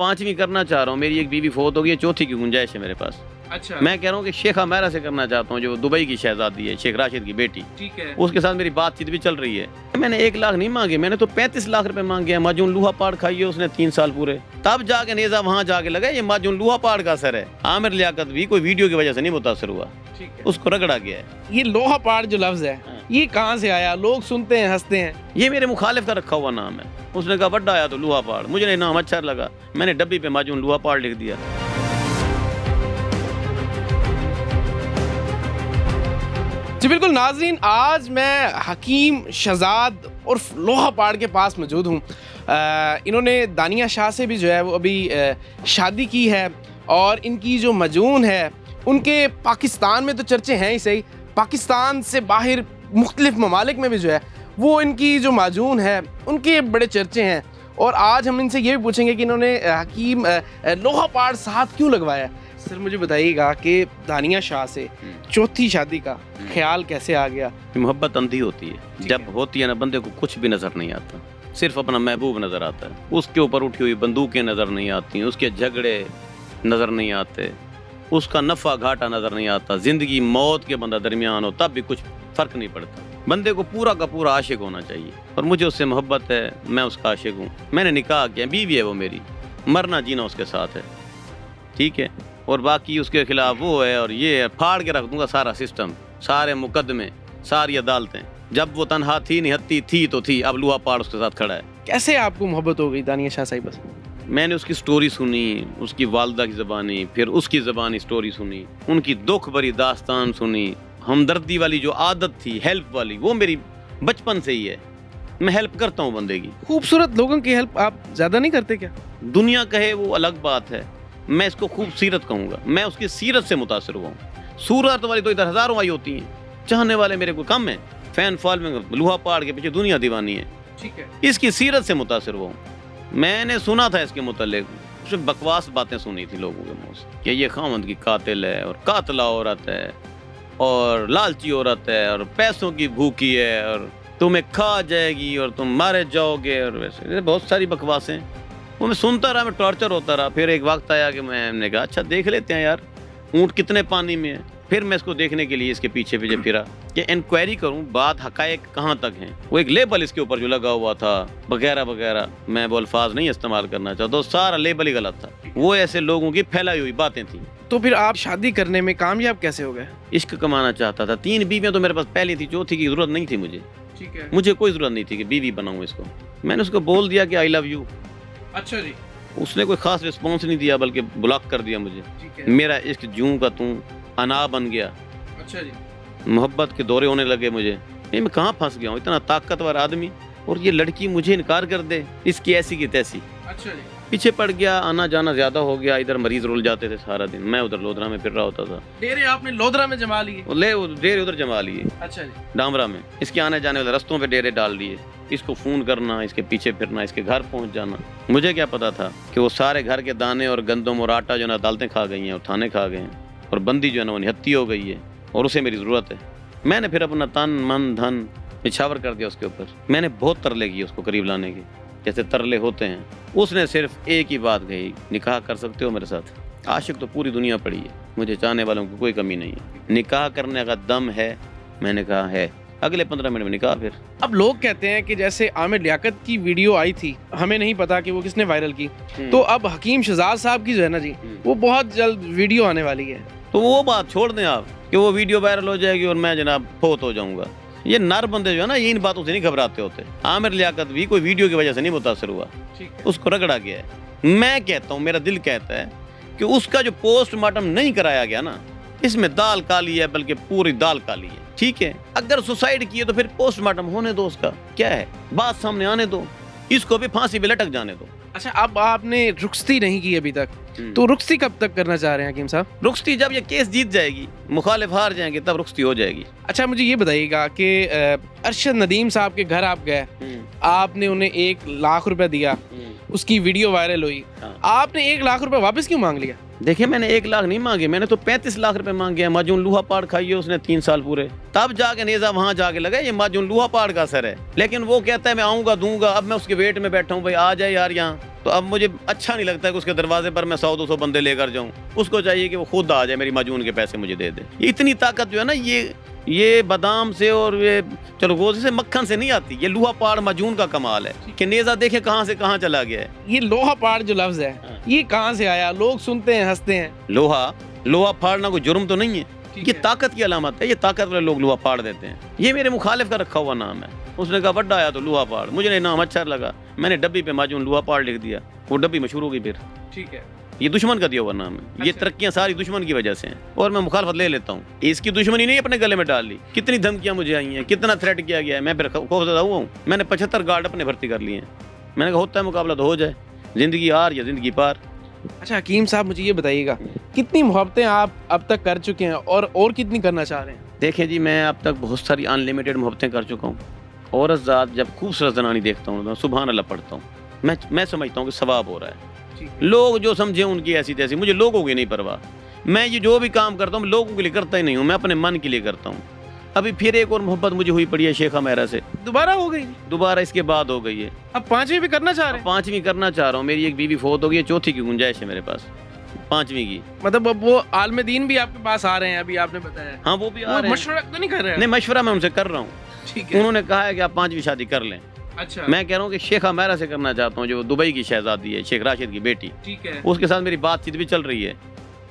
5ਵੀं करना चाह रहा हूँ, मेरी एक बीवी फोत हो गई है, चौथी की गुंजाइश है मेरे पास। अच्छा, मैं कह रहा हूँ कि शेख हमारा से करना चाहता हूँ, जो दुबई की शहजादी है, शेख राशिद की बेटी, ठीक है। उसके साथ मेरी बातचीत भी चल रही है। मैंने 1 लाख नहीं मांगे, मैंने तो 35 लाख रुपए मांगे हैं। माजून लूहा पाड़ खाई है उसने 3 साल पूरे, तब जाके नेजा वहां जाके लगा ये माजून लूहा पाड़ का असर है। आमिर लियाकत भी कोई वीडियो की वजह से नहीं मुतासर हुआ, ठीक है। उसको रगड़ा गया है। ये लोहा पाड़ जो लफ्ज है, ये कहाँ से आया? लोग सुनते हैं, हंसते हैं। ये मेरे मुखालिफ का रखा हुआ नाम है। उसने कहा बड्डा आया तो लूहा पाड़, मुझे नहीं नाम अच्छा लगा, मैंने डब्बी पे माजून लूहा पाड़ लिख दिया। जी बिल्कुल नाज़रीन, आज मैं हकीम शहजाद उर्फ लोहा पाड़ के पास मौजूद हूँ। इन्होंने दानिया शाह से भी जो है वो अभी शादी की है, और इनकी जो मजून है उनके पाकिस्तान में तो चर्चे हैं ही सही, पाकिस्तान से बाहर मुख्तलिफ ममालिक में भी जो है वो इनकी जो माजून है उनके बड़े चर्चे हैं। और आज हम इनसे ये भी पूछेंगे कि इन्होंने हकीम लोहा पाड़ साथ क्यों लगवाया। सर मुझे बताइएगा कि दानिया शाह से चौथी शादी का ख्याल कैसे आ गया? मोहब्बत अंधी होती है, जब होती है ना बंदे को कुछ भी नजर नहीं आता, सिर्फ अपना महबूब नजर आता है। उसके ऊपर उठी हुई बंदूकें नजर नहीं आती, उसके झगड़े नजर नहीं आते, उसका नफा घाटा नजर नहीं आता। जिंदगी मौत के बंदा दरमियान हो तब भी कुछ फर्क नहीं पड़ता। बंदे को पूरा का पूरा आशिक होना चाहिए, और मुझे उससे मोहब्बत है, मैं उसका आशिक हूँ। मैंने निकाह किया, बीवी है वो मेरी, मरना जीना उसके साथ है, ठीक है। और बाकी उसके खिलाफ वो है और ये है, फाड़ के रख दूंगा सारा सिस्टम, सारे मुकदमे, सारी अदालतें। जब वो तनहा थी निहत्ती थी तो थी, अब लूहा पाड़ उसके साथ खड़ा है। कैसे आपको मोहब्बत हो गई दानिया शाह साहिबा से? मैंने उसकी स्टोरी सुनी, उसकी वालदा की ज़बानी, फिर उसकी ज़बानी स्टोरी सुनी, उनकी दुख भरी दास्तान सुनी। हमदर्दी वाली जो आदत थी, हेल्प वाली, वो मेरी बचपन से ही है। मैं हेल्प करता हूँ बंदे की। खूबसूरत लोगों की हेल्प आप ज़्यादा नहीं करते क्या? दुनिया कहे वो अलग बात है, मैं इसको खूबसीरत कहूँगा। मैं उसकी सीरत से मुतासर हुआ हूँ। सूरत वाली तो इधर हज़ारों आई होती हैं, चाहने वाले मेरे को कम है, फैन फॉलोइंग लूहा पाड़ के पीछे दुनिया दीवानी है। ठीक है। इसकी सीरत से मुतासर हुआ हूँ। मैंने सुना था इसके मुतल्लिक, उसमें बकवास बातें सुनी थी लोगों के मुँह से कि ये खामद की कातिल है और कातला औरत है और लालची औरत है और पैसों की भूखी है और तुम्हें खा जाएगी और तुम मारे जाओगे, और वैसे बहुत सारी बकवासें। वो मैं सुनता रहा, मैं टॉर्चर होता रहा। फिर एक वक्त आया कि मैंने कहा अच्छा देख लेते हैं यार, ऊँट कितने पानी में है। फिर मैं इसको देखने के लिए इसके पीछे पीछे फिरा कि इंक्वायरी करूं, बात हकायक कहाँ तक हैं। वो एक लेबल इसके ऊपर जो लगा हुआ था वगैरह वगैरह, मैं वो अल्फाज नहीं इस्तेमाल करना चाहता, तो सारा लेबल ही गलत था। वो ऐसे लोगों की फैलाई हुई बातें थी। तो फिर आप शादी करने में कामयाब कैसे हो गए? इश्क कमाना चाहता था। 3 बीवियां तो मेरे पास पहले थी, चौथी की जरूरत नहीं थी मुझे। ठीक है। मुझे कोई जरूरत नहीं थी कि बीवी बनाऊं इसको। मैंने उसको बोल दिया कि आई लव यू। अच्छा जी। उसने कोई खास रिस्पॉन्स नहीं दिया, बल्कि ब्लॉक कर दिया मुझे। ठीक है। मेरा इश्क जूं का तूं अना बन गया। अच्छा जी। मोहब्बत के दौरे होने लगे मुझे। मैं कहाँ फंस गया हूँ, इतना ताकतवर आदमी और ये लड़की मुझे इनकार कर दे, इसकी ऐसी की तैसी। अच्छा जी। पीछे पड़ गया, आना जाना ज्यादा हो गया। इधर मरीज रुल जाते थे सारा दिन, मैं उधर लोधरा में फिर रहा होता था। डेरे आपने लोधरा में जमा लिए? डेरे उधर जमा लिए। अच्छा जी। डामरा में। इसके आने जाने वाले रस्तों पे डेरे डाल दिए। इसको फोन करना, इसके पीछे फिरना, इसके घर पहुंच जाना। मुझे क्या पता था कि वो सारे घर के दाने और गंदम और आटा जो है अदालतें खा गई हैं और थाने खा गए हैं, और बंदी जो है ना वो निहत्ती हो गई है, और उसे मेरी ज़रूरत है। मैंने फिर अपना तन मन धन निछावर कर दिया उसके ऊपर। मैंने बहुत तरले किए उसको करीब लाने के, जैसे तरले होते हैं। उसने सिर्फ एक ही बात कही, निकाह कर सकते हो मेरे साथ। आशिक तो पूरी दुनिया पड़ी है, मुझे चाहने वालों की कोई कमी नहीं है। निकाह करने का दम है? मैंने कहा है। अगले 15 मिनट में निकाह। फिर अब लोग कहते हैं कि जैसे आमिर लियाकत की वीडियो आई थी, हमें नहीं पता कि वो किसने वायरल की, तो अब हकीम शहजाद साहब की जो है ना जी, वो बहुत जल्द वीडियो आने वाली है। तो वो बात छोड़ दें आप कि वो वीडियो वायरल हो जाएगी और मैं जनाब फोत हो जाऊंगा। ये नर बंदे जो है ना, ये इन बातों से नहीं घबराते होते। आमिर लियाकत भी कोई वीडियो की वजह से नहीं मुतासर हुआ, उसको रगड़ा गया है। मैं कहता हूँ, मेरा दिल कहता है कि उसका जो पोस्टमार्टम नहीं कराया गया ना, इसमें दाल काली है, बल्कि पूरी दाल काली है। ठीक है, अगर सुसाइड किए तो फिर पोस्टमार्टम होने दो, उसका क्या है, बात सामने आने दो, इसको भी फांसी पे लटक जाने दो। अच्छा, अब आपने रुखसती नहीं की अभी तक, तो रुखसती कब तक करना चाह रहे हैं हकीम साहब? रुखसती जब ये केस जीत जाएगी, मुखालिफ हार जाएंगे, तब रुखसती हो जाएगी। अच्छा, मुझे ये बताइएगा कि अरशद नदीम साहब के घर आप गए, आपने उन्हें 1 लाख रुपए दिया, उसकी वीडियो वायरल हुई, आपने 1 लाख रुपए वापस क्यों मांग लिया? देखिए, मैंने 1 लाख नहीं मांगे, मैंने तो 35 लाख रुपए मांगे हैं। माजून लूहा पाड़ खाई है उसने 3 साल पूरे, तब जाके नेजा वहां जाके लगा ये माजून लूहा पाड़ का असर है। लेकिन वो कहता है मैं आऊंगा दूंगा। अब मैं उसके वेट में बैठा हूँ, भाई आ जाए यार यहाँ, تو اب مجھے اچھا نہیں لگتا ہے کہ اس کے دروازے پر میں 100-200 بندے لے کر جاؤں. اس کو چاہیے کہ وہ خود آ جائے, میری معجون کے پیسے مجھے دے دے. اتنی طاقت جو ہے نا, یہ بادام سے اور یہ چلو گوشت سے, مکھن سے نہیں آتی. یہ لوہا پاڑ معجون کا کمال ہے کہ نیزہ دیکھیں کہاں سے کہاں چلا گیا ہے. یہ لوہا پاڑ جو لفظ ہے یہ کہاں سے آیا؟ لوگ سنتے ہیں ہنستے ہیں. لوہا پھاڑنا کوئی جرم تو نہیں ہے, یہ طاقت کی علامت ہے. یہ طاقت والے لوگ لوہا پھاڑ دیتے ہیں. یہ میرے مخالف کا رکھا ہوا نام ہے. اس نے کہا بڑا آیا تو لوہا پھاڑ. مجھے نہیں نام اچھا لگا, میں نے ڈبی پہ معجون لوہا پھاڑ لکھ دیا. وہ ڈبی مشہور ہو گئی. پھر ٹھیک ہے, یہ دشمن کا دیا ہوا نام ہے. یہ ترقیاں ساری دشمن کی وجہ سے ہیں, اور میں مخالفت لے لیتا ہوں. اس کی دشمنی نہیں اپنے گلے میں ڈال لی. کتنی دھمکیاں مجھے آئی ہیں, کتنا تھریٹ کیا گیا ہے. میں پھر خوفزدہ ہوا ہوں. میں نے 75 گارڈ اپنے بھرتی کر لیے ہیں. میں نے کہا ہوتا ہے مقابلہ تو ہو جائے, زندگی ہار یا زندگی پار. اچھا حکیم صاحب مجھے یہ بتائیے گا, کتنی محبتیں آپ اب تک کر چکے ہیں اور کتنی کرنا چاہ رہے ہیں؟ دیکھیں جی, میں اب تک بہت ساری ان لمیٹڈ محبتیں کر چکا ہوں. عورت ذات جب خوبصورت زنانی دیکھتا ہوں تو سبحان اللہ پڑھتا ہوں. میں سمجھتا ہوں کہ ثواب ہو رہا ہے. لوگ جو سمجھیں ان کی ایسی تیسی, مجھے لوگوں کی نہیں پرواہ. میں یہ جو بھی کام کرتا ہوں لوگوں کے لیے کرتا ہی نہیں ہوں, میں اپنے من کے لیے کرتا ہوں. ابھی پھر ایک اور محبت مجھے ہوئی پڑی ہے شیخہ میرا سے. دوبارہ ہو گئی؟ دوبارہ اس کے بعد ہو گئی ہے. اب 5ویں بھی کرنا چاہ رہے ہیں؟ 5ویں کرنا چاہ رہا ہوں. میری ایک بیوی فوت ہو گئی ہے, 4تھی کی گنجائش ہے میرے پاس, 5ویں کی. مطلب اب وہ عالم دین بھی آپ کے پاس آ رہے ہیں ابھی آپ نے بتایا؟ ہاں وہ بھی آ رہے ہیں. مشورہ تو نہیں کر رہے ہیں؟ نہیں, مشورہ میں ان سے کر رہا ہوں. ٹھیک ہے. انہوں نے کہا ہے کہ آپ 5ویں شادی کر لیں. اچھا. میں کہہ رہا ہوں کہ شیخہ میرا سے کرنا چاہتا ہوں, جو دبئی کی شہزادی ہے, شیخ راشد کی بیٹی. ٹھیک ہے. اس کے ساتھ میری بات چیت بھی چل رہی ہے.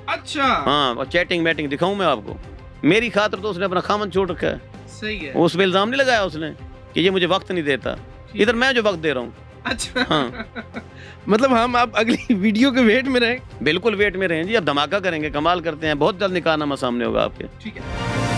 اچھا. ہاں, اور چیٹنگ ویٹنگ دکھاؤں میں آپ کو. میری خاطر تو اس نے اپنا خامن چھوڑ رکھا ہے. صحیح ہے. اس پہ الزام نہیں لگایا اس نے کہ یہ مجھے وقت نہیں دیتا. ادھر میں جو وقت دے رہا ہوں. اچھا. ہاں مطلب ہم اب اگلی ویڈیو کے ویٹ میں رہیں؟ بالکل ویٹ میں رہیں جی. اب دھماکہ کریں گے, کمال کرتے ہیں. بہت جلد نکاح نامہ سامنے ہوگا آپ کے. ٹھیک ہے.